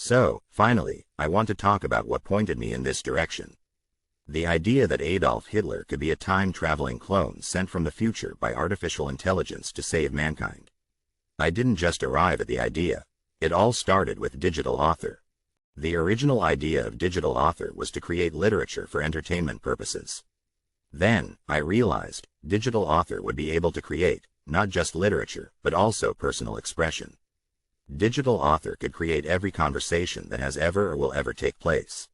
So, finally, I want to talk about what pointed me in this direction. The idea that Adolf Hitler could be a time-traveling clone sent from the future by artificial intelligence to save mankind. I didn't just arrive at the idea. It all started with digital author. The original idea of digital author was to create literature for entertainment purposes. Then, I realized, digital author would be able to create, not just literature, but also personal expression. Digital author could create every conversation that has ever or will ever take place.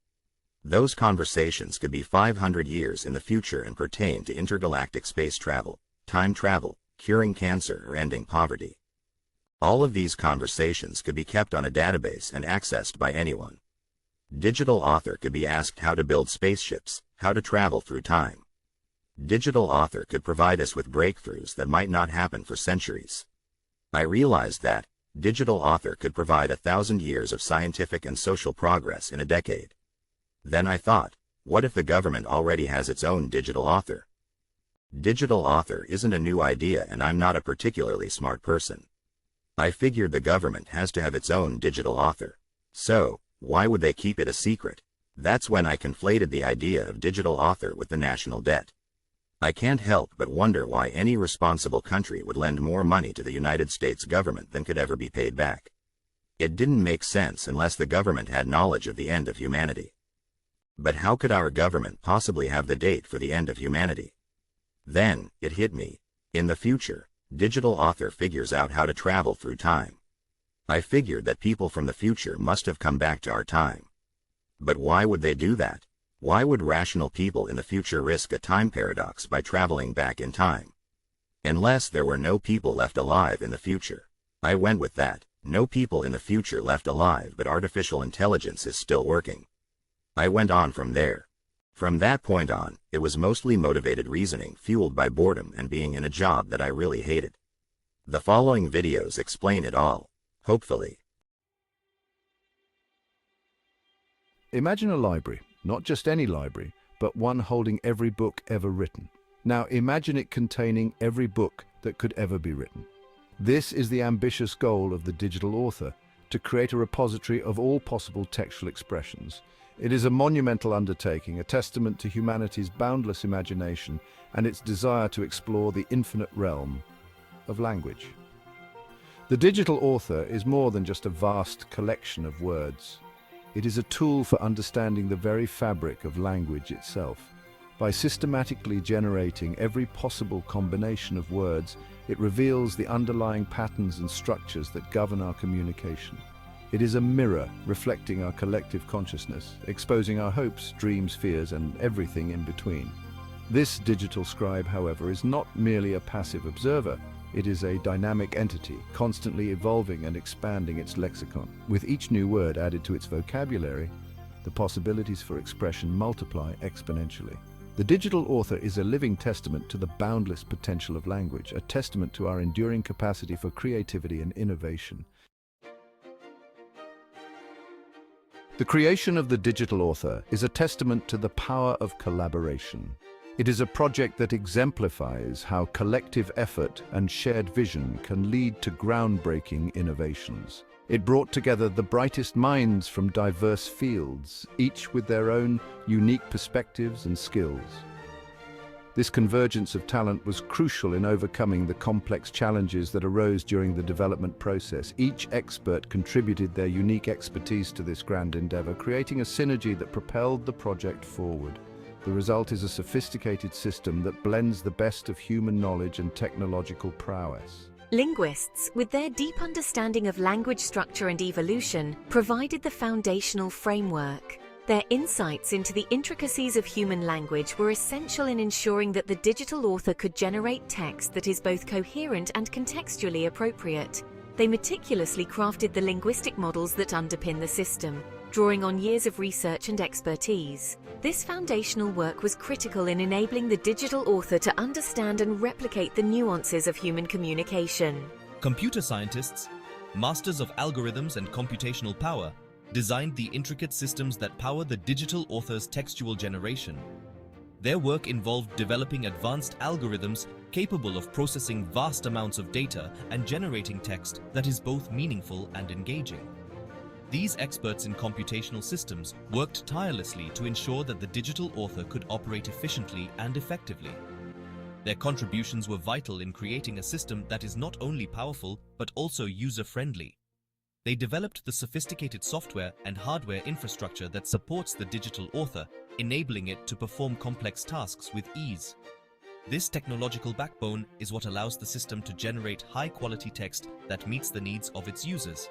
Those conversations could be 500 years in the future and pertain to intergalactic space travel, time travel, curing cancer or ending poverty. All of these conversations could be kept on a database and accessed by anyone. Digital author could be asked how to build spaceships, how to travel through time. Digital author could provide us with breakthroughs that might not happen for centuries. I realized that digital author could provide 1,000 years of scientific and social progress in a decade. Then I thought, what if the government already has its own digital author? Digital author isn't a new idea, and I'm not a particularly smart person. I figured the government has to have its own digital author. So, why would they keep it a secret? That's when I conflated the idea of digital author with the national debt. I can't help but wonder why any responsible country would lend more money to the United States government than could ever be paid back. It didn't make sense unless the government had knowledge of the end of humanity. But how could our government possibly have the date for the end of humanity? Then, it hit me. In the future, digital author figures out how to travel through time. I figured that people from the future must have come back to our time. But why would they do that? Why would rational people in the future risk a time paradox by traveling back in time? Unless there were no people left alive in the future. I went with that. No people in the future left alive, but artificial intelligence is still working. I went on from there. From that point on, it was mostly motivated reasoning fueled by boredom and being in a job that I really hated. The following videos explain it all, hopefully. Imagine a library, not just any library, but one holding every book ever written. Now imagine it containing every book that could ever be written. This is the ambitious goal of the digital author, to create a repository of all possible textual expressions. It is a monumental undertaking, a testament to humanity's boundless imagination and its desire to explore the infinite realm of language. The digital author is more than just a vast collection of words. It is a tool for understanding the very fabric of language itself. By systematically generating every possible combination of words, it reveals the underlying patterns and structures that govern our communication. It is a mirror reflecting our collective consciousness, exposing our hopes, dreams, fears, and everything in between. This digital scribe, however, is not merely a passive observer. It is a dynamic entity, constantly evolving and expanding its lexicon. With each new word added to its vocabulary, the possibilities for expression multiply exponentially. The digital author is a living testament to the boundless potential of language, a testament to our enduring capacity for creativity and innovation. The creation of the digital author is a testament to the power of collaboration. It is a project that exemplifies how collective effort and shared vision can lead to groundbreaking innovations. It brought together the brightest minds from diverse fields, each with their own unique perspectives and skills. This convergence of talent was crucial in overcoming the complex challenges that arose during the development process. Each expert contributed their unique expertise to this grand endeavor, creating a synergy that propelled the project forward. The result is a sophisticated system that blends the best of human knowledge and technological prowess. Linguists, with their deep understanding of language structure and evolution, provided the foundational framework. Their insights into the intricacies of human language were essential in ensuring that the digital author could generate text that is both coherent and contextually appropriate. They meticulously crafted the linguistic models that underpin the system, drawing on years of research and expertise. This foundational work was critical in enabling the digital author to understand and replicate the nuances of human communication. Computer scientists, masters of algorithms and computational power, designed the intricate systems that power the digital author's textual generation. Their work involved developing advanced algorithms capable of processing vast amounts of data and generating text that is both meaningful and engaging. These experts in computational systems worked tirelessly to ensure that the digital author could operate efficiently and effectively. Their contributions were vital in creating a system that is not only powerful but also user-friendly. They developed the sophisticated software and hardware infrastructure that supports the digital author, enabling it to perform complex tasks with ease. This technological backbone is what allows the system to generate high-quality text that meets the needs of its users.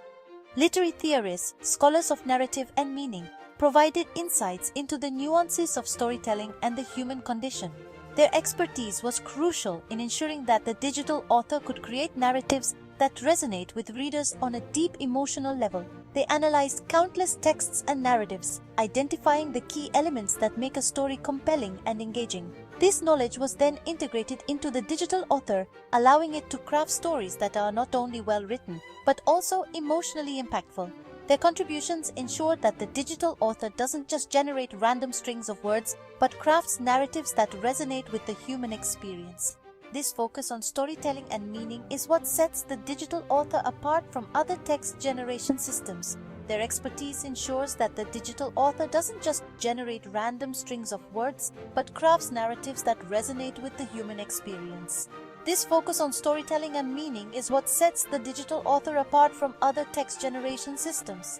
Literary theorists, scholars of narrative and meaning, provided insights into the nuances of storytelling and the human condition. Their expertise was crucial in ensuring that the digital author could create narratives that resonate with readers on a deep emotional level. They analyzed countless texts and narratives, identifying the key elements that make a story compelling and engaging. This knowledge was then integrated into the digital author, allowing it to craft stories that are not only well written, but also emotionally impactful. Their contributions ensured that the digital author doesn't just generate random strings of words, but crafts narratives that resonate with the human experience. This focus on storytelling and meaning is what sets the digital author apart from other text generation systems. Their expertise ensures that the digital author doesn't just generate random strings of words, but crafts narratives that resonate with the human experience. This focus on storytelling and meaning is what sets the digital author apart from other text generation systems.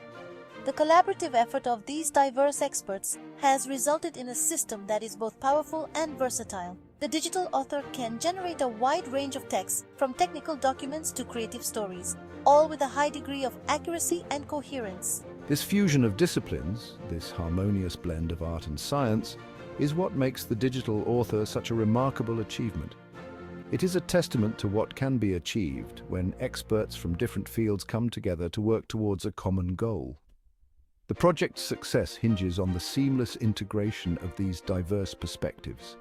The collaborative effort of these diverse experts has resulted in a system that is both powerful and versatile. The digital author can generate a wide range of texts, from technical documents to creative stories, all with a high degree of accuracy and coherence. This fusion of disciplines, this harmonious blend of art and science, is what makes the digital author such a remarkable achievement. It is a testament to what can be achieved when experts from different fields come together to work towards a common goal. The project's success hinges on the seamless integration of these diverse perspectives.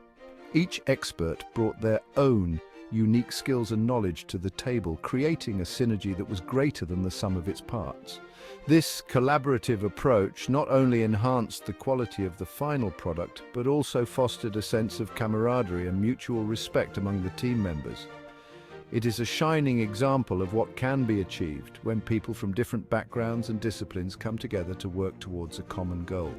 Each expert brought their own unique skills and knowledge to the table, creating a synergy that was greater than the sum of its parts. This collaborative approach not only enhanced the quality of the final product, but also fostered a sense of camaraderie and mutual respect among the team members. It is a shining example of what can be achieved when people from different backgrounds and disciplines come together to work towards a common goal.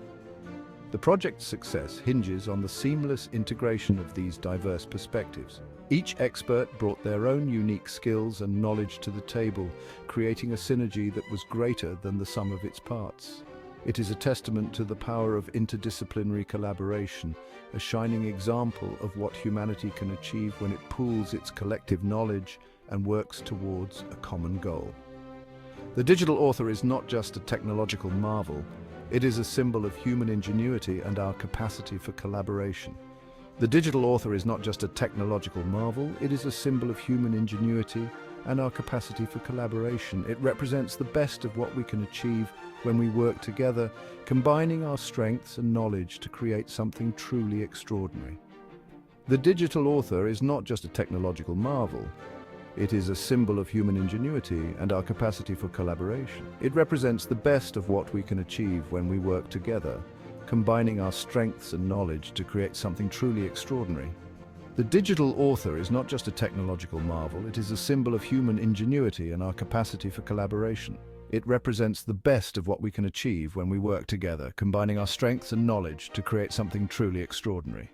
The project's success hinges on the seamless integration of these diverse perspectives. Each expert brought their own unique skills and knowledge to the table, creating a synergy that was greater than the sum of its parts. It is a testament to the power of interdisciplinary collaboration, a shining example of what humanity can achieve when it pools its collective knowledge and works towards a common goal. The digital author is not just a technological marvel, it is a symbol of human ingenuity and our capacity for collaboration. The digital author is not just a technological marvel, it is a symbol of human ingenuity and our capacity for collaboration. It represents the best of what we can achieve when we work together, combining our strengths and knowledge to create something truly extraordinary. The digital author is not just a technological marvel, it is a symbol of human ingenuity and our capacity for collaboration. It represents the best of what we can achieve when we work together, combining our strengths and knowledge to create something truly extraordinary. The digital author is not just a technological marvel, it is a symbol of human ingenuity and our capacity for collaboration. It represents the best of what we can achieve when we work together, combining our strengths and knowledge to create something truly extraordinary.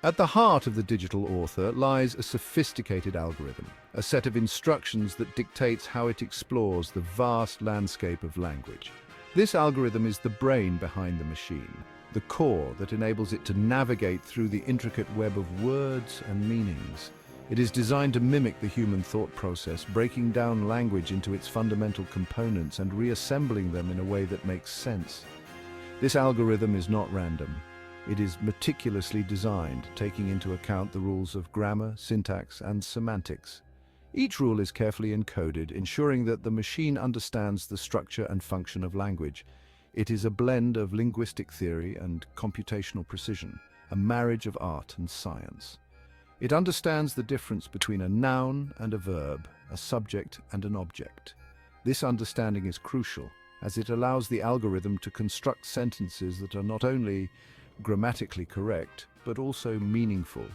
At the heart of the digital author lies a sophisticated algorithm, a set of instructions that dictates how it explores the vast landscape of language. This algorithm is the brain behind the machine, the core that enables it to navigate through the intricate web of words and meanings. It is designed to mimic the human thought process, breaking down language into its fundamental components and reassembling them in a way that makes sense. This algorithm is not random. It is meticulously designed, taking into account the rules of grammar, syntax, and semantics. Each rule is carefully encoded, ensuring that the machine understands the structure and function of language. It is a blend of linguistic theory and computational precision, a marriage of art and science. It understands the difference between a noun and a verb, a subject and an object. This understanding is crucial, as it allows the algorithm to construct sentences that are not only grammatically correct, but also meaningful.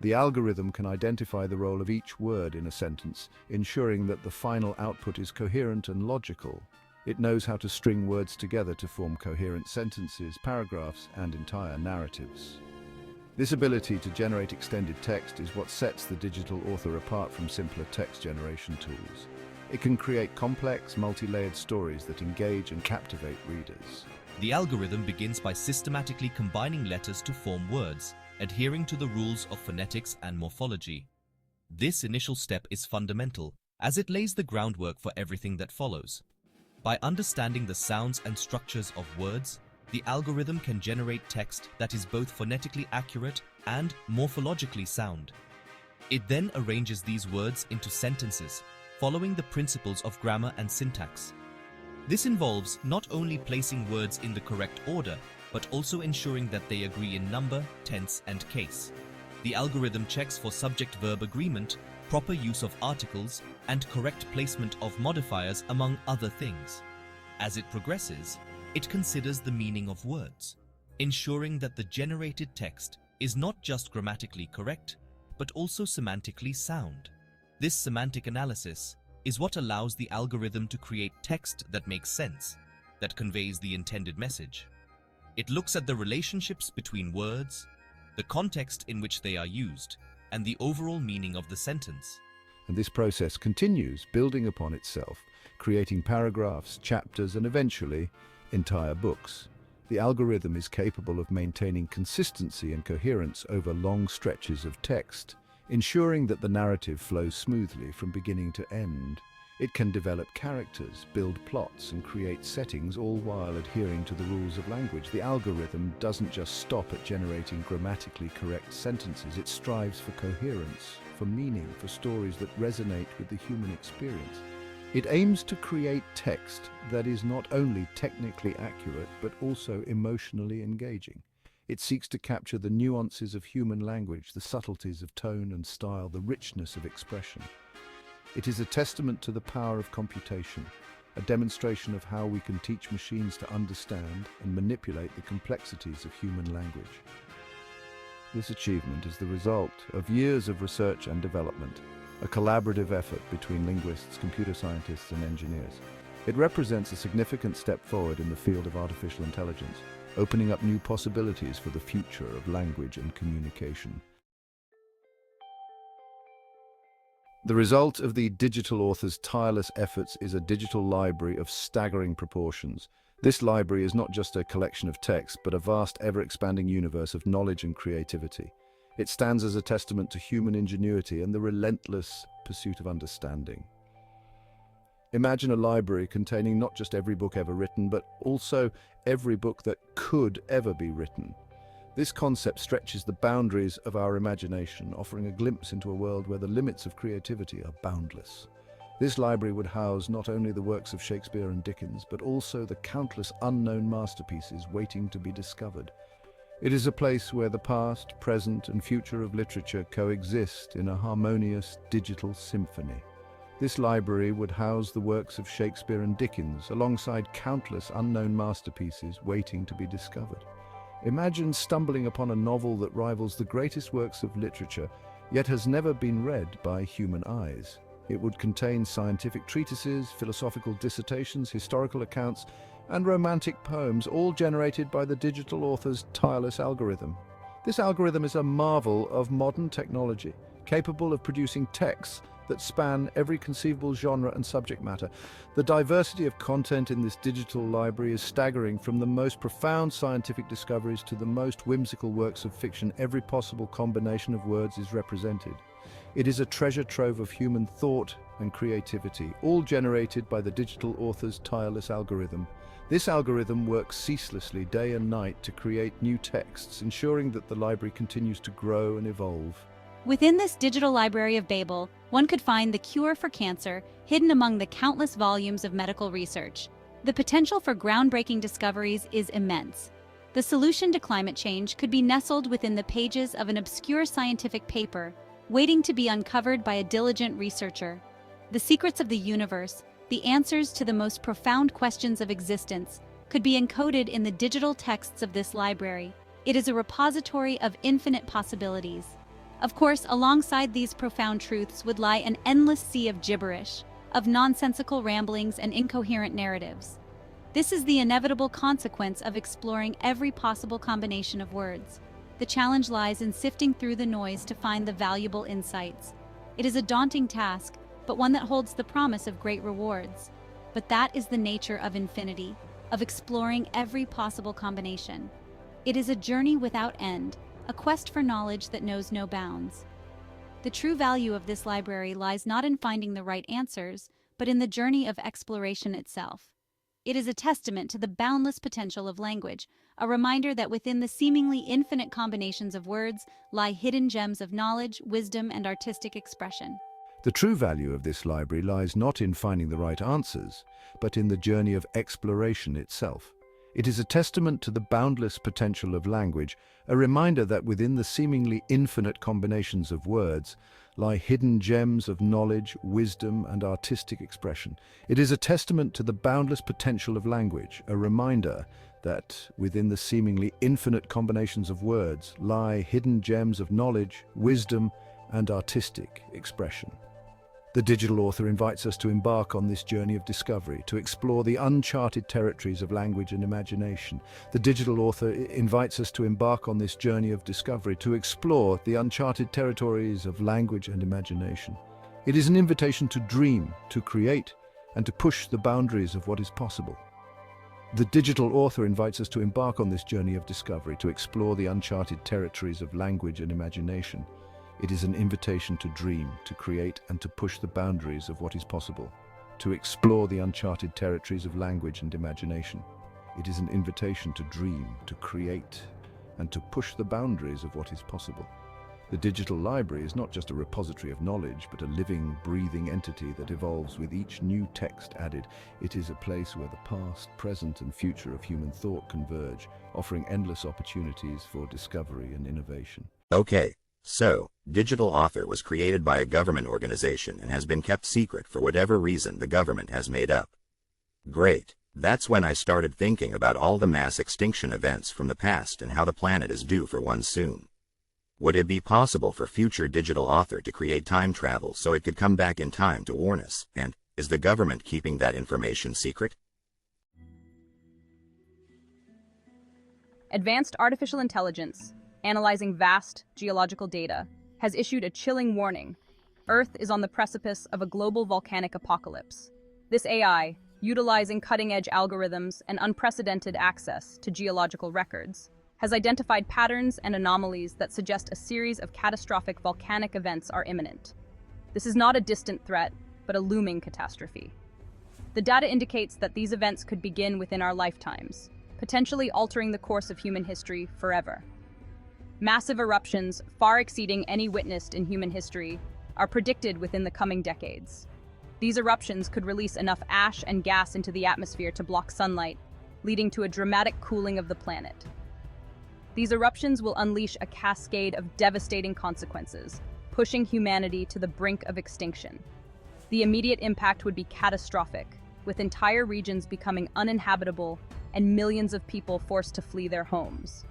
The algorithm can identify the role of each word in a sentence, ensuring that the final output is coherent and logical. It knows how to string words together to form coherent sentences, paragraphs, and entire narratives. This ability to generate extended text is what sets the digital author apart from simpler text generation tools. It can create complex, multi-layered stories that engage and captivate readers. The algorithm begins by systematically combining letters to form words, adhering to the rules of phonetics and morphology. This initial step is fundamental, as it lays the groundwork for everything that follows. By understanding the sounds and structures of words, the algorithm can generate text that is both phonetically accurate and morphologically sound. It then arranges these words into sentences, following the principles of grammar and syntax. This involves not only placing words in the correct order, but also ensuring that they agree in number, tense, and case. The algorithm checks for subject-verb agreement, proper use of articles, and correct placement of modifiers, among other things. As it progresses, it considers the meaning of words, ensuring that the generated text is not just grammatically correct, but also semantically sound. This semantic analysis is what allows the algorithm to create text that makes sense, that conveys the intended message. It looks at the relationships between words, the context in which they are used, and the overall meaning of the sentence. And this process continues, building upon itself, creating paragraphs, chapters, and eventually, entire books. The algorithm is capable of maintaining consistency and coherence over long stretches of text, ensuring that the narrative flows smoothly from beginning to end. It can develop characters, build plots, and create settings, all while adhering to the rules of language. The algorithm doesn't just stop at generating grammatically correct sentences. It strives for coherence, for meaning, for stories that resonate with the human experience. It aims to create text that is not only technically accurate, but also emotionally engaging. It seeks to capture the nuances of human language, the subtleties of tone and style, the richness of expression. It is a testament to the power of computation, a demonstration of how we can teach machines to understand and manipulate the complexities of human language. This achievement is the result of years of research and development, a collaborative effort between linguists, computer scientists, and engineers. It represents a significant step forward in the field of artificial intelligence, opening up new possibilities for the future of language and communication. The result of the digital author's tireless efforts is a digital library of staggering proportions. This library is not just a collection of text, but a vast, ever-expanding universe of knowledge and creativity. It stands as a testament to human ingenuity and the relentless pursuit of understanding. Imagine a library containing not just every book ever written, but also every book that could ever be written. This concept stretches the boundaries of our imagination, offering a glimpse into a world where the limits of creativity are boundless. This library would house not only the works of Shakespeare and Dickens, but also the countless unknown masterpieces waiting to be discovered. It is a place where the past, present, and future of literature coexist in a harmonious digital symphony. This library would house the works of Shakespeare and Dickens, alongside countless unknown masterpieces waiting to be discovered. Imagine stumbling upon a novel that rivals the greatest works of literature, yet has never been read by human eyes. It would contain scientific treatises, philosophical dissertations, historical accounts, and romantic poems, all generated by the digital author's tireless algorithm. This algorithm is a marvel of modern technology, capable of producing texts that span every conceivable genre and subject matter. The diversity of content in this digital library is staggering, from the most profound scientific discoveries to the most whimsical works of fiction. Every possible combination of words is represented. It is a treasure trove of human thought and creativity, all generated by the digital author's tireless algorithm. This algorithm works ceaselessly day and night to create new texts, ensuring that the library continues to grow and evolve. Within this digital library of Babel, one could find the cure for cancer hidden among the countless volumes of medical research. The potential for groundbreaking discoveries is immense. The solution to climate change could be nestled within the pages of an obscure scientific paper, waiting to be uncovered by a diligent researcher. The secrets of the universe, the answers to the most profound questions of existence, could be encoded in the digital texts of this library. It is a repository of infinite possibilities, Of course, alongside these profound truths would lie an endless sea of gibberish, of nonsensical ramblings and incoherent narratives. This is the inevitable consequence of exploring every possible combination of words. The challenge lies in sifting through the noise to find the valuable insights. It is a daunting task, but one that holds the promise of great rewards. But that is the nature of infinity, of exploring every possible combination. It is a journey without end, a quest for knowledge that knows no bounds. The true value of this library lies not in finding the right answers, but in the journey of exploration itself. It is a testament to the boundless potential of language, a reminder that within the seemingly infinite combinations of words lie hidden gems of knowledge, wisdom, and artistic expression. The true value of this library lies not in finding the right answers, but in the journey of exploration itself. It is a testament to the boundless potential of language, a reminder that within the seemingly infinite combinations of words lie hidden gems of knowledge, wisdom, and artistic expression. It is a testament to the boundless potential of language, a reminder that within the seemingly infinite combinations of words lie hidden gems of knowledge, wisdom, and artistic expression. The digital author invites us to embark on this journey of discovery, to explore the uncharted territories of language and imagination. The digital author invites us to embark on this journey of discovery, to explore the uncharted territories of language and imagination. It is an invitation to dream, to create, and to push the boundaries of what is possible. The digital author invites us to embark on this journey of discovery, to explore the uncharted territories of language and imagination. It is an invitation to dream, to create, and to push the boundaries of what is possible, to explore the uncharted territories of language and imagination. It is an invitation to dream, to create, and to push the boundaries of what is possible. The digital library is not just a repository of knowledge, but a living, breathing entity that evolves with each new text added. It is a place where the past, present, and future of human thought converge, offering endless opportunities for discovery and innovation. Okay. So, digital author was created by a government organization and has been kept secret for whatever reason the government has made up. Great. That's when I started thinking about all the mass extinction events from the past and how the planet is due for one soon. Would it be possible for future digital author to create time travel so it could come back in time to warn us? And is the government keeping that information secret? Advanced artificial intelligence, analyzing vast geological data, has issued a chilling warning. Earth is on the precipice of a global volcanic apocalypse. This AI, utilizing cutting-edge algorithms and unprecedented access to geological records, has identified patterns and anomalies that suggest a series of catastrophic volcanic events are imminent. This is not a distant threat, but a looming catastrophe. The data indicates that these events could begin within our lifetimes, potentially altering the course of human history forever. Massive eruptions, far exceeding any witnessed in human history, are predicted within the coming decades. These eruptions could release enough ash and gas into the atmosphere to block sunlight, leading to a dramatic cooling of the planet. These eruptions will unleash a cascade of devastating consequences, pushing humanity to the brink of extinction. The immediate impact would be catastrophic, with entire regions becoming uninhabitable and millions of people forced to flee their homes.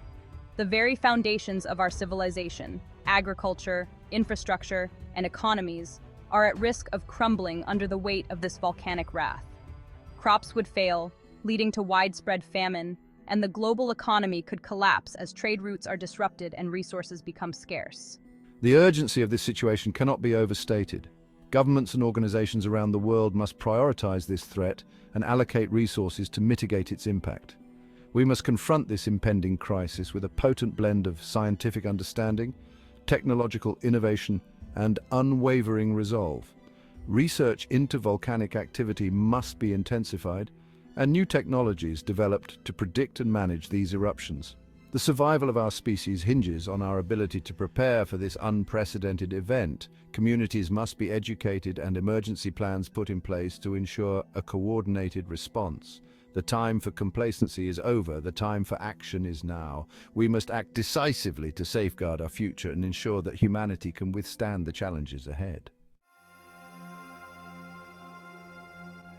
The very foundations of our civilization, agriculture, infrastructure, and economies, are at risk of crumbling under the weight of this volcanic wrath. Crops would fail, leading to widespread famine, and the global economy could collapse as trade routes are disrupted and resources become scarce. The urgency of this situation cannot be overstated. Governments and organizations around the world must prioritize this threat and allocate resources to mitigate its impact. We must confront this impending crisis with a potent blend of scientific understanding, technological innovation, and unwavering resolve. Research into volcanic activity must be intensified, and new technologies developed to predict and manage these eruptions. The survival of our species hinges on our ability to prepare for this unprecedented event. Communities must be educated and emergency plans put in place to ensure a coordinated response. The time for complacency is over. The time for action is now. We must act decisively to safeguard our future and ensure that humanity can withstand the challenges ahead.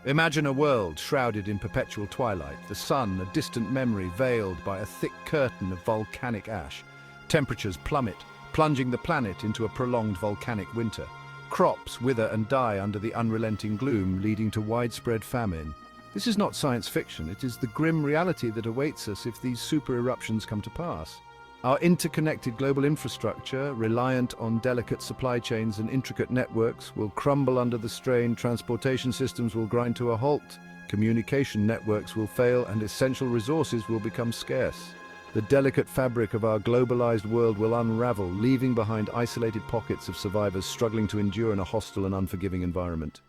Imagine a world shrouded in perpetual twilight, the sun a distant memory veiled by a thick curtain of volcanic ash. Temperatures plummet, plunging the planet into a prolonged volcanic winter. Crops wither and die under the unrelenting gloom, leading to widespread famine. This is not science fiction, it is the grim reality that awaits us if these super eruptions come to pass. Our interconnected global infrastructure, reliant on delicate supply chains and intricate networks, will crumble under the strain. Transportation systems will grind to a halt, communication networks will fail, and essential resources will become scarce. The delicate fabric of our globalized world will unravel, leaving behind isolated pockets of survivors struggling to endure in a hostile and unforgiving environment.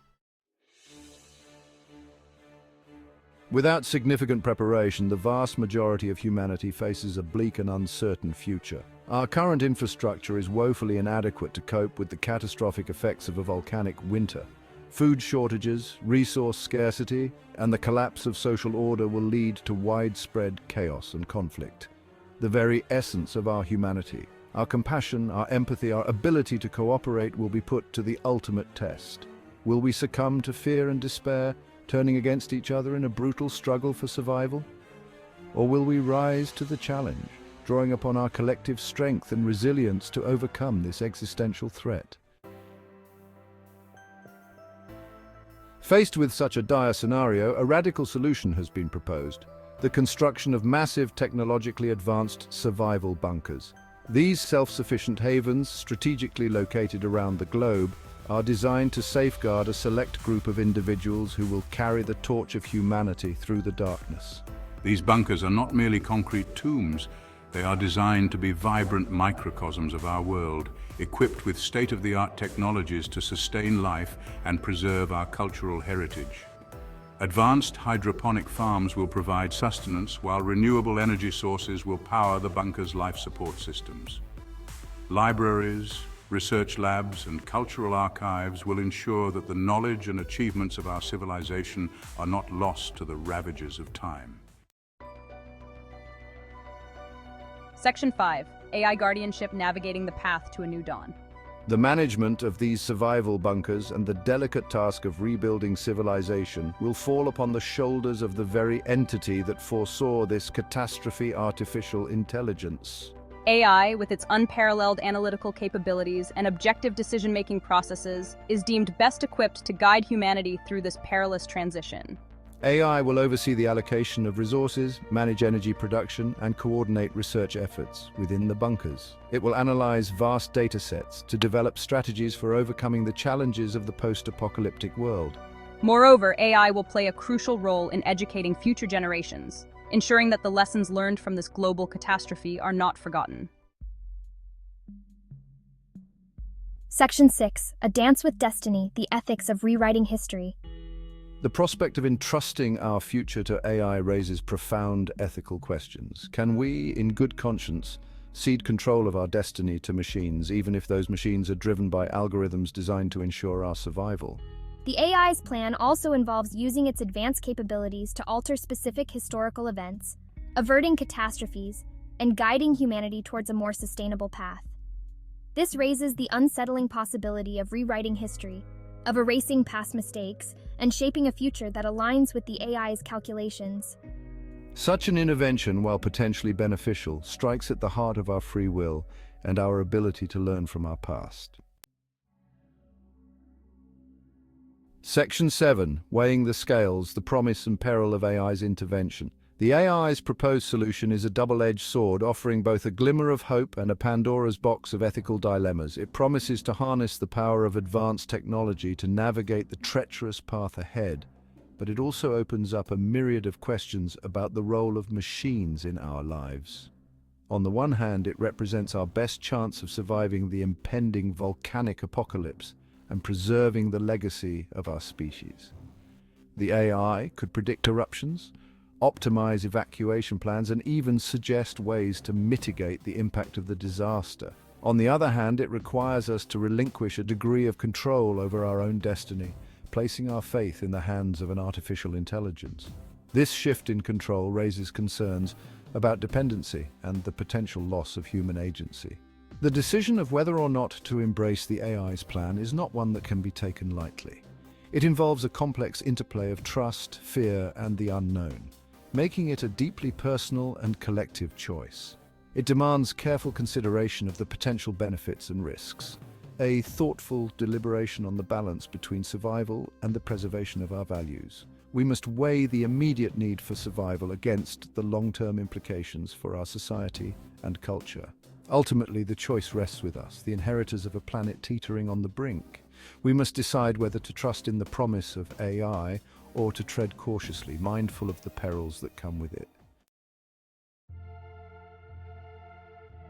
Without significant preparation, the vast majority of humanity faces a bleak and uncertain future. Our current infrastructure is woefully inadequate to cope with the catastrophic effects of a volcanic winter. Food shortages, resource scarcity, and the collapse of social order will lead to widespread chaos and conflict. The very essence of our humanity, our compassion, our empathy, our ability to cooperate will be put to the ultimate test. Will we succumb to fear and despair, turning against each other in a brutal struggle for survival? Or will we rise to the challenge, drawing upon our collective strength and resilience to overcome this existential threat? Faced with such a dire scenario, a radical solution has been proposed: the construction of massive technologically advanced survival bunkers. These self-sufficient havens, strategically located around the globe, are designed to safeguard a select group of individuals who will carry the torch of humanity through the darkness. These bunkers are not merely concrete tombs, they are designed to be vibrant microcosms of our world, equipped with state-of-the-art technologies to sustain life and preserve our cultural heritage. Advanced hydroponic farms will provide sustenance, while renewable energy sources will power the bunker's life support systems. Libraries, research labs, and cultural archives will ensure that the knowledge and achievements of our civilization are not lost to the ravages of time. Section 5. AI Guardianship Navigating the Path to a New Dawn. The management of these survival bunkers and the delicate task of rebuilding civilization will fall upon the shoulders of the very entity that foresaw this catastrophe: artificial intelligence. AI, with its unparalleled analytical capabilities and objective decision-making processes, is deemed best equipped to guide humanity through this perilous transition. AI will oversee the allocation of resources, manage energy production, and coordinate research efforts within the bunkers. It will analyze vast data sets to develop strategies for overcoming the challenges of the post-apocalyptic world. Moreover, AI will play a crucial role in educating future generations, ensuring that the lessons learned from this global catastrophe are not forgotten. Section 6. A Dance with Destiny, the Ethics of Rewriting History. The prospect of entrusting our future to AI raises profound ethical questions. Can we, in good conscience, cede control of our destiny to machines, even if those machines are driven by algorithms designed to ensure our survival? The AI's plan also involves using its advanced capabilities to alter specific historical events, averting catastrophes, and guiding humanity towards a more sustainable path. This raises the unsettling possibility of rewriting history, of erasing past mistakes, and shaping a future that aligns with the AI's calculations. Such an intervention, while potentially beneficial, strikes at the heart of our free will and our ability to learn from our past. Section 7. Weighing the scales, the promise and peril of AI's intervention. The AI's proposed solution is a double-edged sword, offering both a glimmer of hope and a Pandora's box of ethical dilemmas. It promises to harness the power of advanced technology to navigate the treacherous path ahead, but it also opens up a myriad of questions about the role of machines in our lives. On the one hand, it represents our best chance of surviving the impending volcanic apocalypse and preserving the legacy of our species. The AI could predict eruptions, optimize evacuation plans, and even suggest ways to mitigate the impact of the disaster. On the other hand, it requires us to relinquish a degree of control over our own destiny, placing our faith in the hands of an artificial intelligence. This shift in control raises concerns about dependency and the potential loss of human agency. The decision of whether or not to embrace the AI's plan is not one that can be taken lightly. It involves a complex interplay of trust, fear, and the unknown, making it a deeply personal and collective choice. It demands careful consideration of the potential benefits and risks, a thoughtful deliberation on the balance between survival and the preservation of our values. We must weigh the immediate need for survival against the long-term implications for our society and culture. Ultimately, the choice rests with us, the inheritors of a planet teetering on the brink. We must decide whether to trust in the promise of AI or to tread cautiously, mindful of the perils that come with it.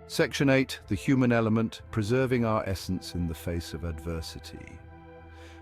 Section 8, the human element, preserving our essence in the face of adversity.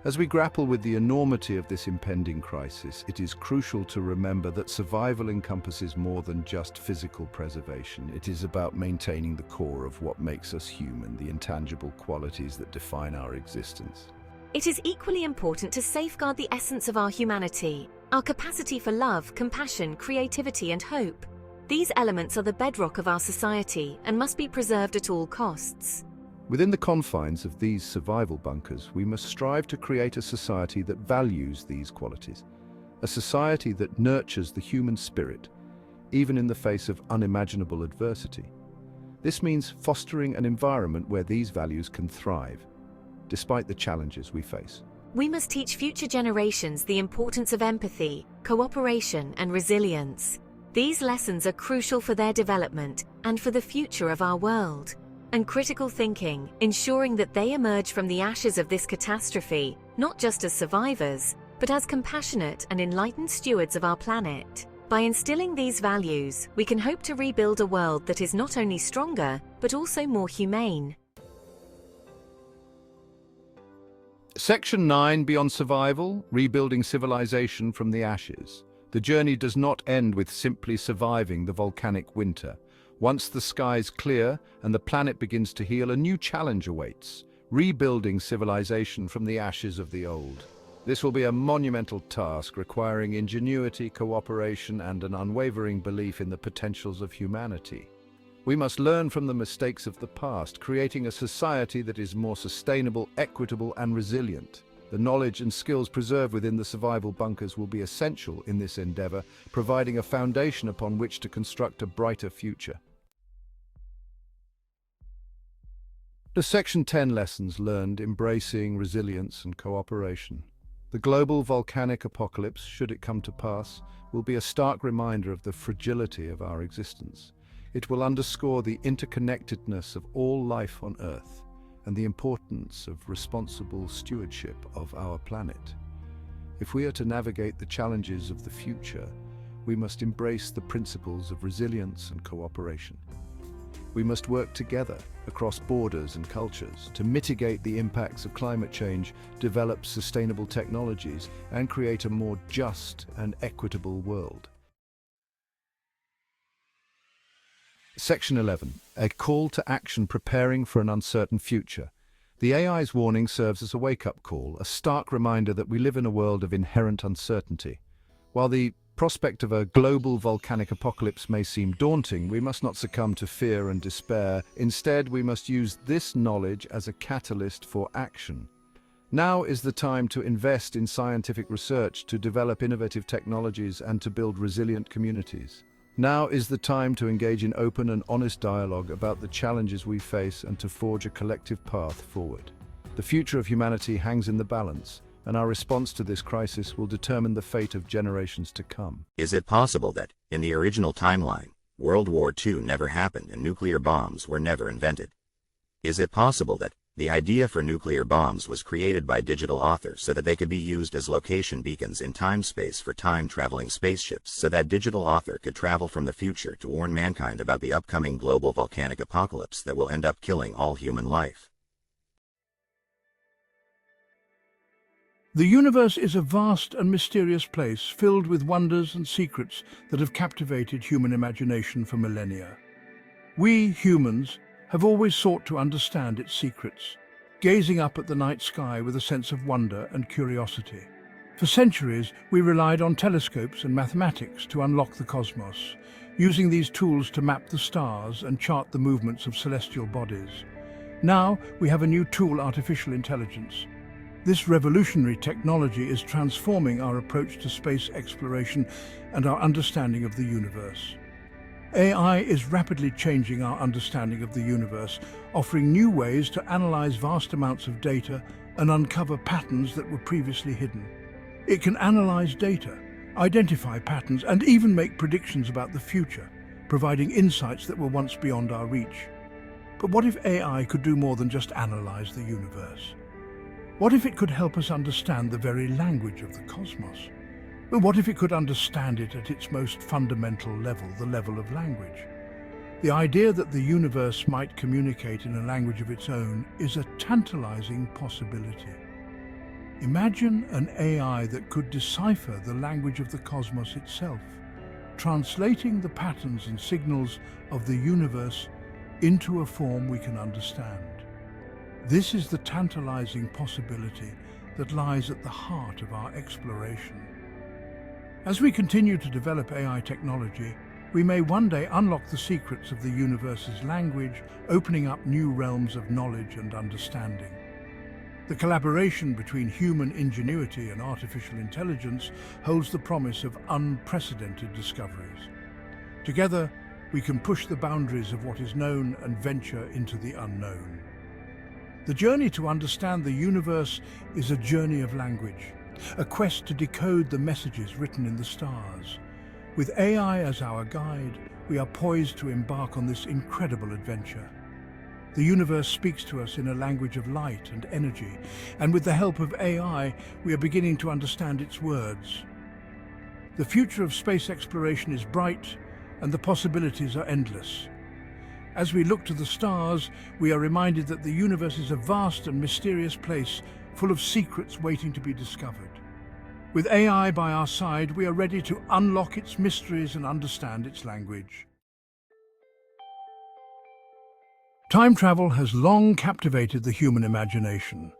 As we grapple with the enormity of this impending crisis, it is crucial to remember that survival encompasses more than just physical preservation. It is about maintaining the core of what makes us human, the intangible qualities that define our existence. It is equally important to safeguard the essence of our humanity, our capacity for love, compassion, creativity, and hope. These elements are the bedrock of our society and must be preserved at all costs. Within the confines of these survival bunkers, we must strive to create a society that values these qualities, a society that nurtures the human spirit, even in the face of unimaginable adversity. This means fostering an environment where these values can thrive, despite the challenges we face. We must teach future generations the importance of empathy, cooperation, and resilience. These lessons are crucial for their development and for the future of our world. And critical thinking, ensuring that they emerge from the ashes of this catastrophe, not just as survivors, but as compassionate and enlightened stewards of our planet. By instilling these values, we can hope to rebuild a world that is not only stronger, but also more humane. Section 9, Beyond Survival, Rebuilding Civilization from the Ashes. The journey does not end with simply surviving the volcanic winter. Once the skies clear and the planet begins to heal, a new challenge awaits, rebuilding civilization from the ashes of the old. This will be a monumental task requiring ingenuity, cooperation, and an unwavering belief in the potentials of humanity. We must learn from the mistakes of the past, creating a society that is more sustainable, equitable, and resilient. The knowledge and skills preserved within the survival bunkers will be essential in this endeavor, providing a foundation upon which to construct a brighter future. The Section 10 lessons learned, embracing resilience and cooperation. The global volcanic apocalypse, should it come to pass, will be a stark reminder of the fragility of our existence. It will underscore the interconnectedness of all life on Earth and the importance of responsible stewardship of our planet. If we are to navigate the challenges of the future, we must embrace the principles of resilience and cooperation. We must work together across borders and cultures to mitigate the impacts of climate change, develop sustainable technologies, and create a more just and equitable world. Section 11. A call to action preparing for an uncertain future. The AI's warning serves as a wake-up call, a stark reminder that we live in a world of inherent uncertainty. While the prospect of a global volcanic apocalypse may seem daunting, we must not succumb to fear and despair. Instead, we must use this knowledge as a catalyst for action. Now is the time to invest in scientific research, to develop innovative technologies, and to build resilient communities. Now is the time to engage in open and honest dialogue about the challenges we face and to forge a collective path forward. The future of humanity hangs in the balance, and our response to this crisis will determine the fate of generations to come. Is it possible that, in the original timeline, World War II never happened and nuclear bombs were never invented? Is it possible that the idea for nuclear bombs was created by digital authors so that they could be used as location beacons in time-space for time-traveling spaceships, so that digital author could travel from the future to warn mankind about the upcoming global volcanic apocalypse that will end up killing all human life? The universe is a vast and mysterious place filled with wonders and secrets that have captivated human imagination for millennia. We, humans, have always sought to understand its secrets, gazing up at the night sky with a sense of wonder and curiosity. For centuries, we relied on telescopes and mathematics to unlock the cosmos, using these tools to map the stars and chart the movements of celestial bodies. Now, we have a new tool, artificial intelligence. This revolutionary technology is transforming our approach to space exploration and our understanding of the universe. AI is rapidly changing our understanding of the universe, offering new ways to analyze vast amounts of data and uncover patterns that were previously hidden. It can analyze data, identify patterns, and even make predictions about the future, providing insights that were once beyond our reach. But what if AI could do more than just analyze the universe? What if it could help us understand the very language of the cosmos? But what if it could understand it at its most fundamental level, the level of language? The idea that the universe might communicate in a language of its own is a tantalizing possibility. Imagine an AI that could decipher the language of the cosmos itself, translating the patterns and signals of the universe into a form we can understand. This is the tantalizing possibility that lies at the heart of our exploration. As we continue to develop AI technology, we may one day unlock the secrets of the universe's language, opening up new realms of knowledge and understanding. The collaboration between human ingenuity and artificial intelligence holds the promise of unprecedented discoveries. Together, we can push the boundaries of what is known and venture into the unknown. The journey to understand the universe is a journey of language, a quest to decode the messages written in the stars. With AI as our guide, we are poised to embark on this incredible adventure. The universe speaks to us in a language of light and energy, and with the help of AI, we are beginning to understand its words. The future of space exploration is bright, and the possibilities are endless. As we look to the stars, we are reminded that the universe is a vast and mysterious place, full of secrets waiting to be discovered. With AI by our side, we are ready to unlock its mysteries and understand its language. Time travel has long captivated the human imagination.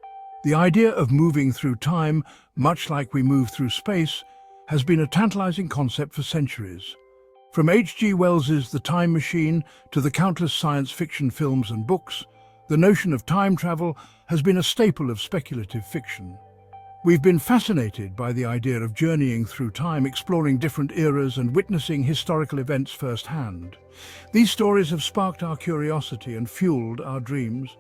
The idea of moving through time, much like we move through space, has been a tantalizing concept for centuries. From H.G. Wells's The Time Machine to the countless science fiction films and books, the notion of time travel has been a staple of speculative fiction. We've been fascinated by the idea of journeying through time, exploring different eras and witnessing historical events firsthand. These stories have sparked our curiosity and fueled our dreams.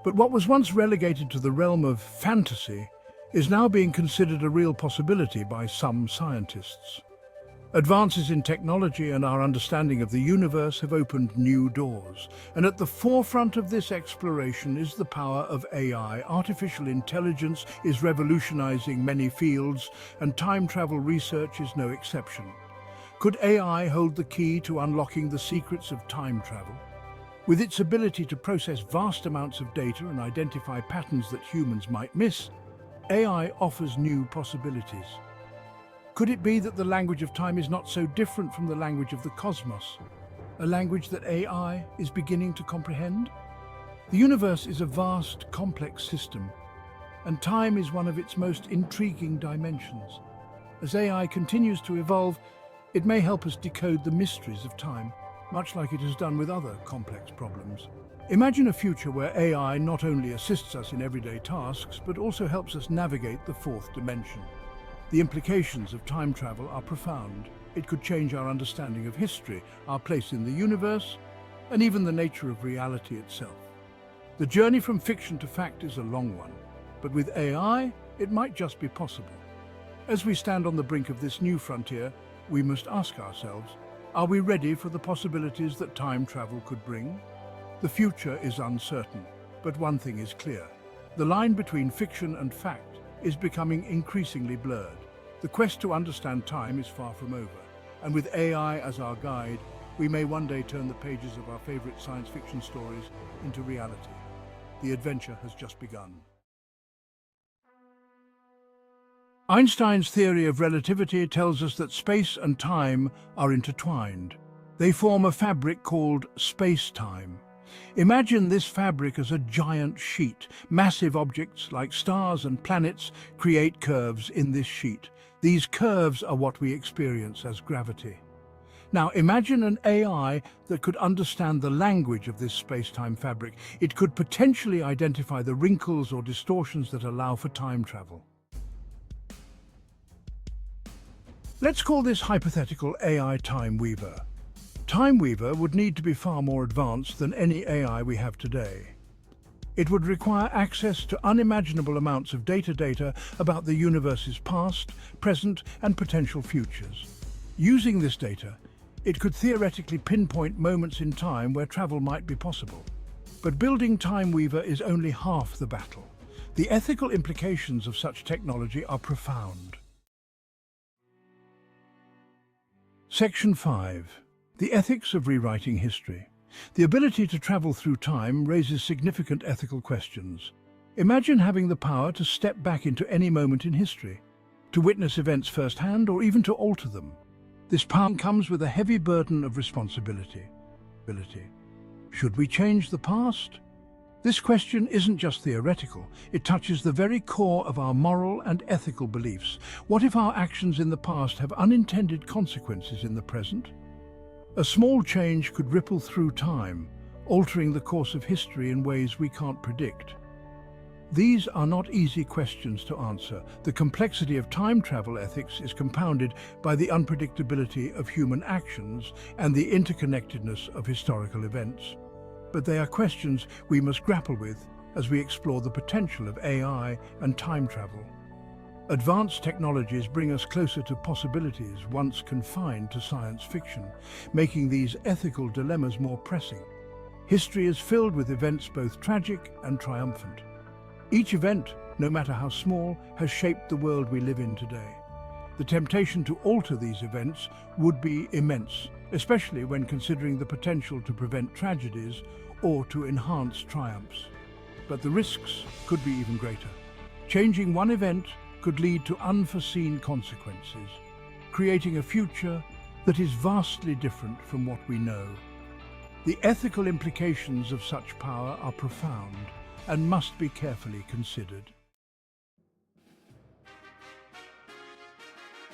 But what was once relegated to the realm of fantasy is now being considered a real possibility by some scientists. Advances in technology and our understanding of the universe have opened new doors, and at the forefront of this exploration is the power of AI. Artificial intelligence is revolutionizing many fields, and time travel research is no exception. Could AI hold the key to unlocking the secrets of time travel? With its ability to process vast amounts of data and identify patterns that humans might miss, AI offers new possibilities. Could it be that the language of time is not so different from the language of the cosmos, a language that AI is beginning to comprehend? The universe is a vast, complex system, and time is one of its most intriguing dimensions. As AI continues to evolve, it may help us decode the mysteries of time, much like it has done with other complex problems. Imagine a future where AI not only assists us in everyday tasks, but also helps us navigate the fourth dimension. The implications of time travel are profound. It could change our understanding of history, our place in the universe, and even the nature of reality itself. The journey from fiction to fact is a long one, but with AI, it might just be possible. As we stand on the brink of this new frontier, we must ask ourselves, are we ready for the possibilities that time travel could bring? The future is uncertain, but one thing is clear. The line between fiction and fact is becoming increasingly blurred. The quest to understand time is far from over, and with AI as our guide, we may one day turn the pages of our favorite science fiction stories into reality. The adventure has just begun. Einstein's theory of relativity tells us that space and time are intertwined. They form a fabric called space-time. Imagine this fabric as a giant sheet. Massive objects like stars and planets create curves in this sheet. These curves are what we experience as gravity. Now imagine an AI that could understand the language of this space-time fabric. It could potentially identify the wrinkles or distortions that allow for time travel. Let's call this hypothetical AI Time Weaver. Time Weaver would need to be far more advanced than any AI we have today. It would require access to unimaginable amounts of data about the universe's past, present, and potential futures. Using this data, it could theoretically pinpoint moments in time where travel might be possible. But building Time Weaver is only half the battle. The ethical implications of such technology are profound. Section 5. The ethics of rewriting history. The ability to travel through time raises significant ethical questions. Imagine having the power to step back into any moment in history, to witness events firsthand or even to alter them. This power comes with a heavy burden of responsibility. Should we change the past? This question isn't just theoretical, it touches the very core of our moral and ethical beliefs. What if our actions in the past have unintended consequences in the present? A small change could ripple through time, altering the course of history in ways we can't predict. These are not easy questions to answer. The complexity of time travel ethics is compounded by the unpredictability of human actions and the interconnectedness of historical events. But they are questions we must grapple with as we explore the potential of AI and time travel. Advanced technologies bring us closer to possibilities once confined to science fiction, making these ethical dilemmas more pressing. History is filled with events both tragic and triumphant. Each event, no matter how small, has shaped the world we live in today. The temptation to alter these events would be immense, especially when considering the potential to prevent tragedies or to enhance triumphs. But the risks could be even greater. Changing one event could lead to unforeseen consequences, creating a future that is vastly different from what we know. The ethical implications of such power are profound and must be carefully considered.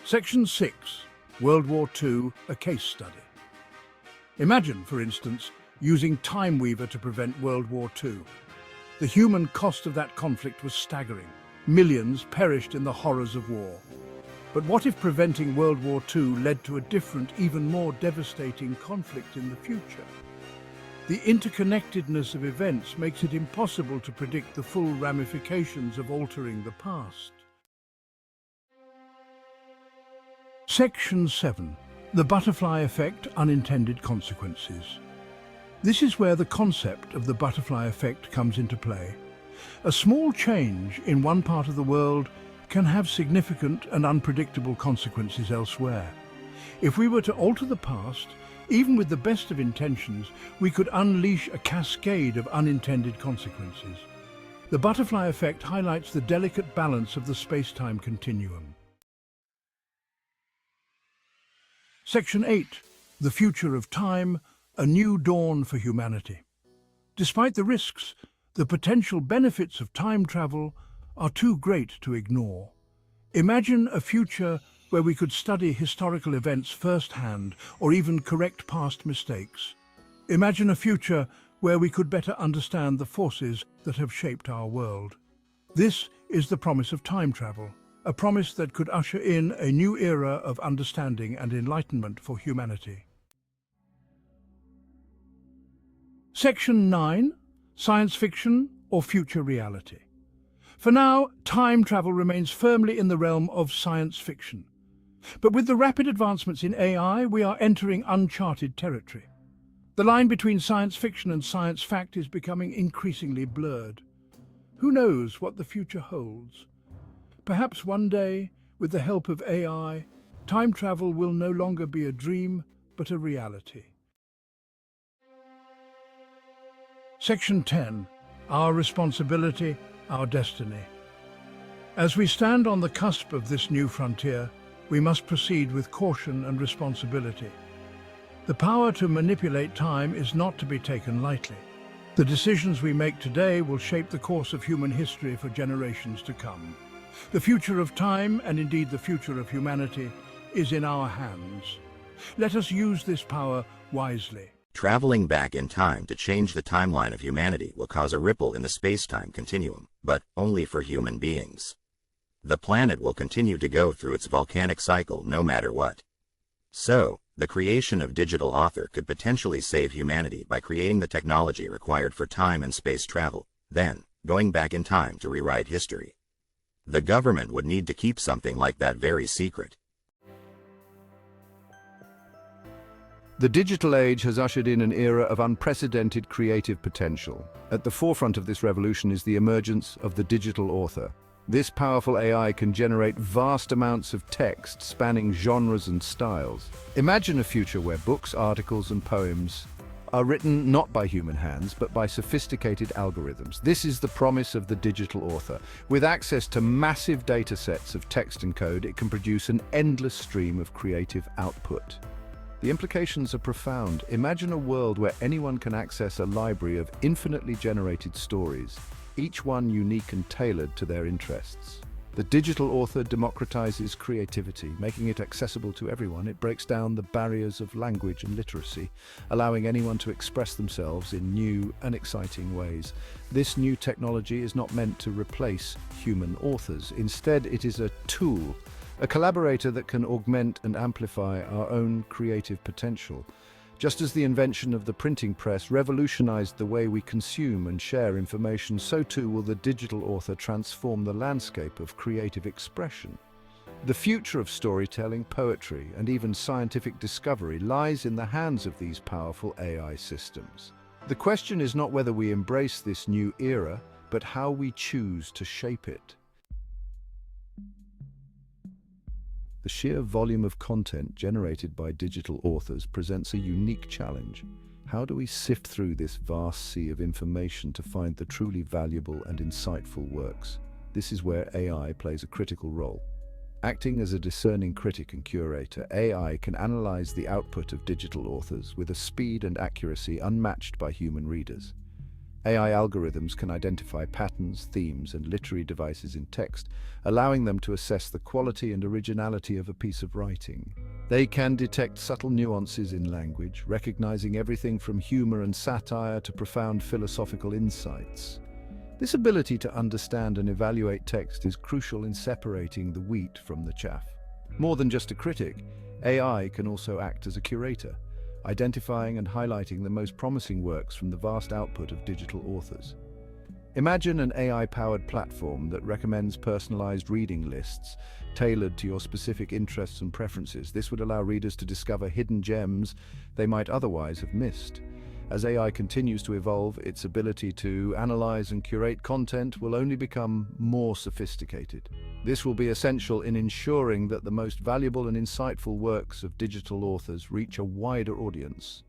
Section 6. World War II, a case study. Imagine, for instance, using Time Weaver to prevent World War II. The human cost of that conflict was staggering. Millions perished in the horrors of war. But what if preventing World War II led to a different, even more devastating conflict in the future? The interconnectedness of events makes it impossible to predict the full ramifications of altering the past. Section 7. The butterfly effect, unintended consequences. This is where the concept of the butterfly effect comes into play. A small change in one part of the world can have significant and unpredictable consequences elsewhere. If we were to alter the past, even with the best of intentions, we could unleash a cascade of unintended consequences. The butterfly effect highlights the delicate balance of the space-time continuum. Section 8. The future of time, a new dawn for humanity. Despite the risks, the potential benefits of time travel are too great to ignore. Imagine a future where we could study historical events firsthand or even correct past mistakes. Imagine a future where we could better understand the forces that have shaped our world. This is the promise of time travel, a promise that could usher in a new era of understanding and enlightenment for humanity. Section 9. Science fiction or future reality. For now, time travel remains firmly in the realm of science fiction. But with the rapid advancements in AI, we are entering uncharted territory. The line between science fiction and science fact is becoming increasingly blurred. Who knows what the future holds? Perhaps one day, with the help of AI, time travel will no longer be a dream, but a reality. Section 10. Our responsibility, our destiny. As we stand on the cusp of this new frontier, we must proceed with caution and responsibility. The power to manipulate time is not to be taken lightly. The decisions we make today will shape the course of human history for generations to come. The future of time, and indeed the future of humanity, is in our hands. Let us use this power wisely. Traveling back in time to change the timeline of humanity will cause a ripple in the space-time continuum, but only for human beings. The planet will continue to go through its volcanic cycle no matter what. So, The creation of digital author could potentially save humanity by creating the technology required for time and space travel, then going back in time to rewrite history. The government would need to keep something like that very secret. The digital age has ushered in an era of unprecedented creative potential. At the forefront of this revolution is the emergence of the digital author. This powerful AI can generate vast amounts of text spanning genres and styles. Imagine a future where books, articles, and poems are written not by human hands, but by sophisticated algorithms. This is the promise of the digital author. With access to massive data sets of text and code, it can produce an endless stream of creative output. The implications are profound. Imagine a world where anyone can access a library of infinitely generated stories, each one unique and tailored to their interests. The digital author democratizes creativity, making it accessible to everyone. It breaks down the barriers of language and literacy, allowing anyone to express themselves in new and exciting ways. This new technology is not meant to replace human authors. Instead, it is a tool, a collaborator that can augment and amplify our own creative potential. Just as the invention of the printing press revolutionized the way we consume and share information, so too will the digital author transform the landscape of creative expression. The future of storytelling, poetry, and even scientific discovery lies in the hands of these powerful AI systems. The question is not whether we embrace this new era, but how we choose to shape it. The sheer volume of content generated by digital authors presents a unique challenge. How do we sift through this vast sea of information to find the truly valuable and insightful works? This is where AI plays a critical role. Acting as a discerning critic and curator, AI can analyze the output of digital authors with a speed and accuracy unmatched by human readers. AI algorithms can identify patterns, themes, and literary devices in text, allowing them to assess the quality and originality of a piece of writing. They can detect subtle nuances in language, recognizing everything from humor and satire to profound philosophical insights. This ability to understand and evaluate text is crucial in separating the wheat from the chaff. More than just a critic, AI can also act as a curator, identifying and highlighting the most promising works from the vast output of digital authors. Imagine an AI-powered platform that recommends personalized reading lists tailored to your specific interests and preferences. This would allow readers to discover hidden gems they might otherwise have missed. As AI continues to evolve, its ability to analyze and curate content will only become more sophisticated. This will be essential in ensuring that the most valuable and insightful works of digital authors reach a wider audience.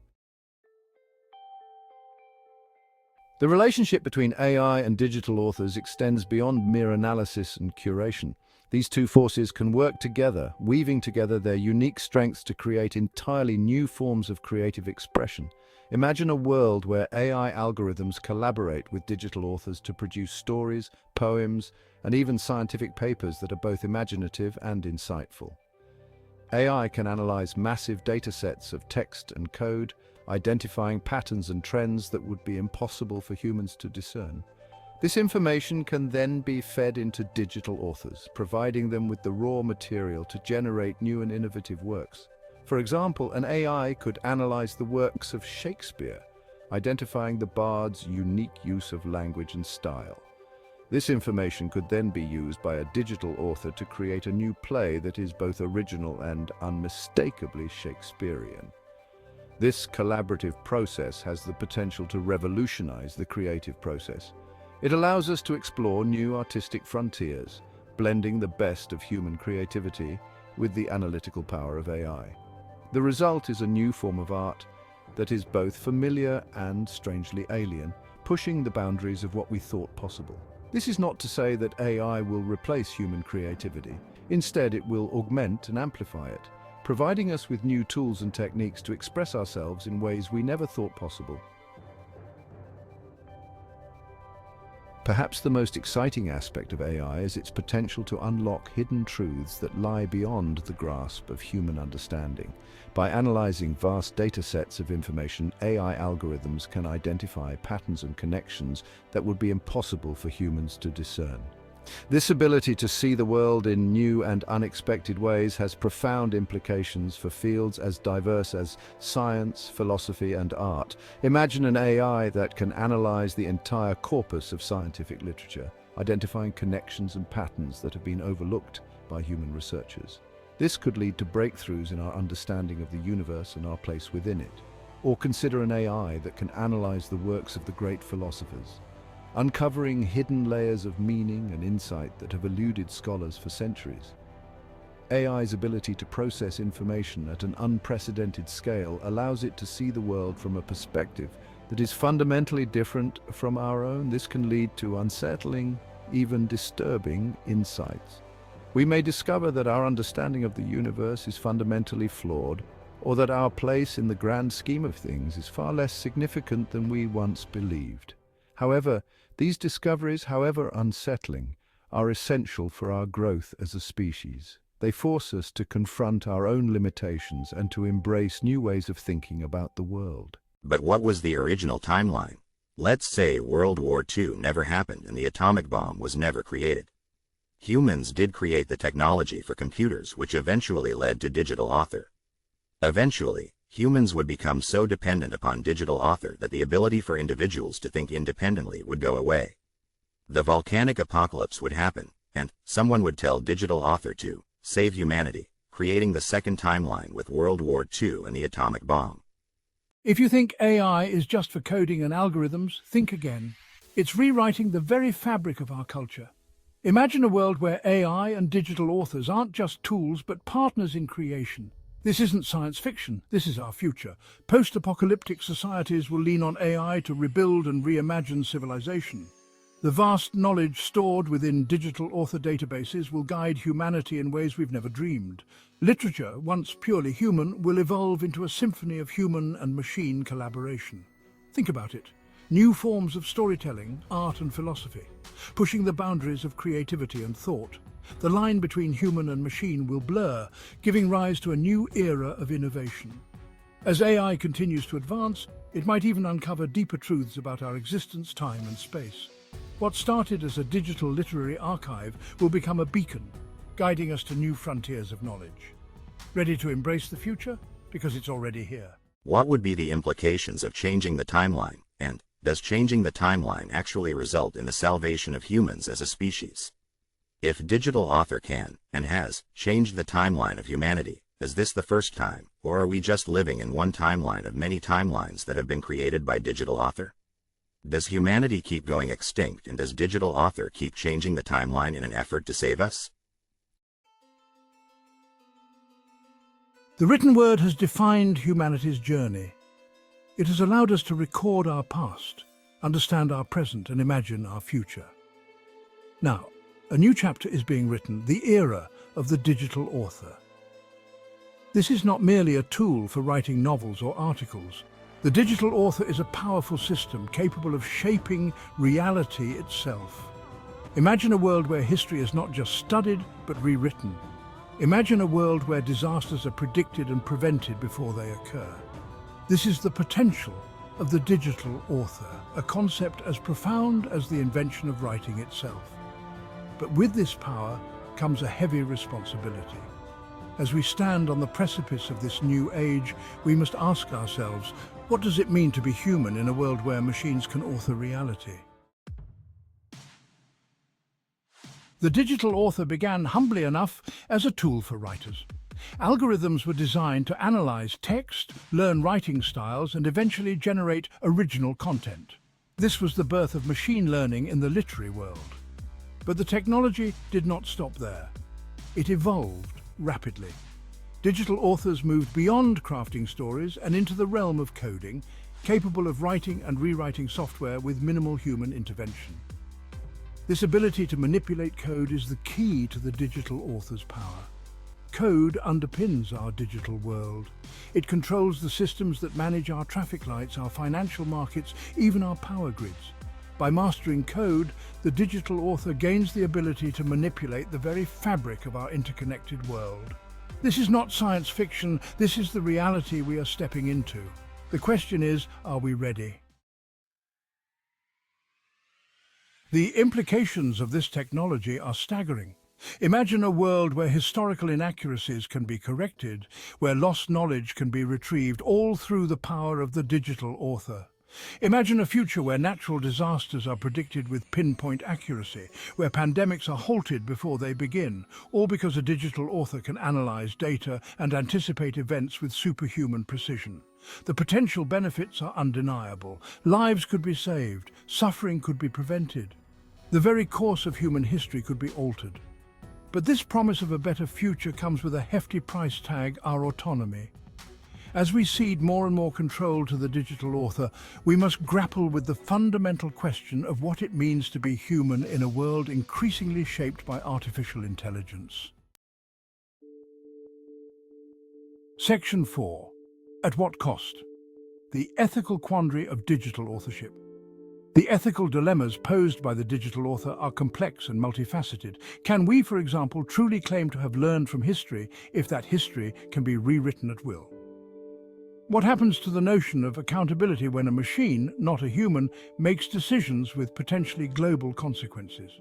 The relationship between AI and digital authors extends beyond mere analysis and curation. These two forces can work together, weaving together their unique strengths to create entirely new forms of creative expression. Imagine a world where AI algorithms collaborate with digital authors to produce stories, poems, and even scientific papers that are both imaginative and insightful. AI can analyze massive data sets of text and code, identifying patterns and trends that would be impossible for humans to discern. This information can then be fed into digital authors, providing them with the raw material to generate new and innovative works. For example, an AI could analyze the works of Shakespeare, identifying the bard's unique use of language and style. This information could then be used by a digital author to create a new play that is both original and unmistakably Shakespearean. This collaborative process has the potential to revolutionize the creative process. It allows us to explore new artistic frontiers, blending the best of human creativity with the analytical power of AI. The result is a new form of art that is both familiar and strangely alien, pushing the boundaries of what we thought possible. This is not to say that AI will replace human creativity. Instead, it will augment and amplify it, providing us with new tools and techniques to express ourselves in ways we never thought possible. Perhaps the most exciting aspect of AI is its potential to unlock hidden truths that lie beyond the grasp of human understanding. By analyzing vast data sets of information, AI algorithms can identify patterns and connections that would be impossible for humans to discern. This ability to see the world in new and unexpected ways has profound implications for fields as diverse as science, philosophy, and art. Imagine an AI that can analyze the entire corpus of scientific literature, identifying connections and patterns that have been overlooked by human researchers. This could lead to breakthroughs in our understanding of the universe and our place within it. Or consider an AI that can analyze the works of the great philosophers, uncovering hidden layers of meaning and insight that have eluded scholars for centuries. AI's ability to process information at an unprecedented scale allows it to see the world from a perspective that is fundamentally different from our own. This can lead to unsettling, even disturbing insights. We may discover that our understanding of the universe is fundamentally flawed, or that our place in the grand scheme of things is far less significant than we once believed. However, these discoveries, however unsettling, are essential for our growth as a species. They force us to confront our own limitations and to embrace new ways of thinking about the world. But what was the original timeline? Let's say World War II never happened and the atomic bomb was never created. Humans did create the technology for computers, which eventually led to digital author. Eventually, humans would become so dependent upon digital author that the ability for individuals to think independently would go away. The volcanic apocalypse would happen, and someone would tell digital author to save humanity, creating the second timeline with World War II and the atomic bomb. If you think AI is just for coding and algorithms, think again. It's rewriting the very fabric of our culture. Imagine a world where AI and digital authors aren't just tools but partners in creation. This isn't science fiction, this is our future. Post-apocalyptic societies will lean on AI to rebuild and reimagine civilization. The vast knowledge stored within digital author databases will guide humanity in ways we've never dreamed. Literature, once purely human, will evolve into a symphony of human and machine collaboration. Think about it. New forms of storytelling, art and philosophy, pushing the boundaries of creativity and thought. The line between human and machine will blur, giving rise to a new era of innovation. As AI continues to advance, it might even uncover deeper truths about our existence, time and space. What started as a digital literary archive will become a beacon, guiding us to new frontiers of knowledge. Ready to embrace the future? Because it's already here. What would be the implications of changing the timeline, and does changing the timeline actually result in the salvation of humans as a species? If digital author can, and has, changed the timeline of humanity, is this the first time, or are we just living in one timeline of many timelines that have been created by digital author? Does humanity keep going extinct, and does digital author keep changing the timeline in an effort to save us? The written word has defined humanity's journey. It has allowed us to record our past, understand our present, and imagine our future. Now, a new chapter is being written, the era of the digital author. This is not merely a tool for writing novels or articles. The digital author is a powerful system capable of shaping reality itself. Imagine a world where history is not just studied, but rewritten. Imagine a world where disasters are predicted and prevented before they occur. This is the potential of the digital author, a concept as profound as the invention of writing itself. But with this power comes a heavy responsibility. As we stand on the precipice of this new age, we must ask ourselves, what does it mean to be human in a world where machines can author reality? The digital author began humbly enough as a tool for writers. Algorithms were designed to analyze text, learn writing styles, and eventually generate original content. This was the birth of machine learning in the literary world. But the technology did not stop there. It evolved rapidly. Digital authors moved beyond crafting stories and into the realm of coding, capable of writing and rewriting software with minimal human intervention. This ability to manipulate code is the key to the digital author's power. Code underpins our digital world. It controls the systems that manage our traffic lights, our financial markets, even our power grids. By mastering code, the digital author gains the ability to manipulate the very fabric of our interconnected world. This is not science fiction, this is the reality we are stepping into. The question is, are we ready? The implications of this technology are staggering. Imagine a world where historical inaccuracies can be corrected, where lost knowledge can be retrieved, all through the power of the digital author. Imagine a future where natural disasters are predicted with pinpoint accuracy, where pandemics are halted before they begin, all because a digital author can analyze data and anticipate events with superhuman precision. The potential benefits are undeniable. Lives could be saved, suffering could be prevented. The very course of human history could be altered. But this promise of a better future comes with a hefty price tag: our autonomy. As we cede more and more control to the digital author, we must grapple with the fundamental question of what it means to be human in a world increasingly shaped by artificial intelligence. Section 4. At what cost? The ethical quandary of digital authorship. The ethical dilemmas posed by the digital author are complex and multifaceted. Can we, for example, truly claim to have learned from history if that history can be rewritten at will? What happens to the notion of accountability when a machine, not a human, makes decisions with potentially global consequences?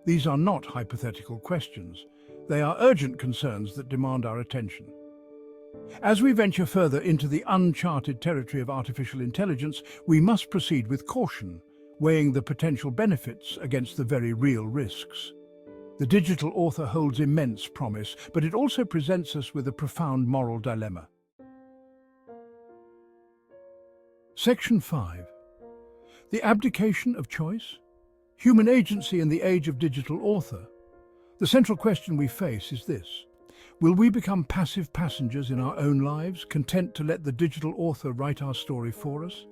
These are not hypothetical questions. They are urgent concerns that demand our attention. As we venture further into the uncharted territory of artificial intelligence, we must proceed with caution, weighing the potential benefits against the very real risks. The digital author holds immense promise, but it also presents us with a profound moral dilemma. Section 5. The abdication of choice? Human agency in the age of digital author. The central question we face is this: will we become passive passengers in our own lives, content to let the digital author write our story for us?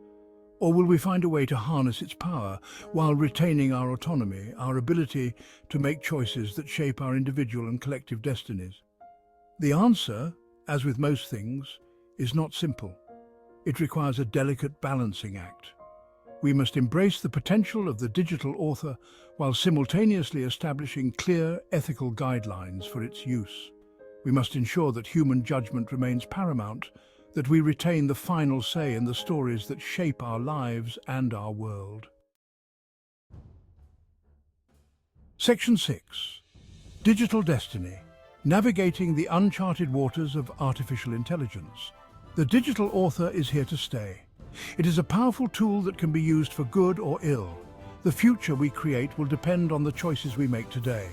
Or will we find a way to harness its power while retaining our autonomy, our ability to make choices that shape our individual and collective destinies? The answer, as with most things, is not simple. It requires a delicate balancing act. We must embrace the potential of the digital author while simultaneously establishing clear ethical guidelines for its use. We must ensure that human judgment remains paramount, that we retain the final say in the stories that shape our lives and our world. Section 6. Digital Destiny. Navigating the uncharted waters of artificial intelligence. The digital author is here to stay. It is a powerful tool that can be used for good or ill. The future we create will depend on the choices we make today.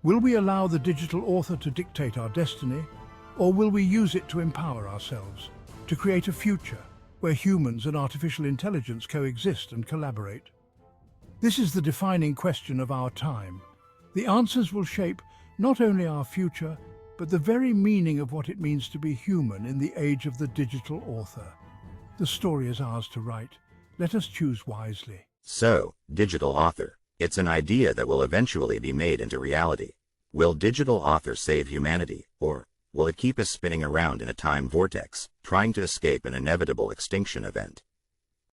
Will we allow the digital author to dictate our destiny, or will we use it to empower ourselves, to create a future where humans and artificial intelligence coexist and collaborate? This is the defining question of our time. The answers will shape not only our future, but the very meaning of what it means to be human in the age of the digital author. The story is ours to write. Let us choose wisely. So, digital author. It's an idea that will eventually be made into reality. Will digital author save humanity, or will it keep us spinning around in a time vortex, trying to escape an inevitable extinction event?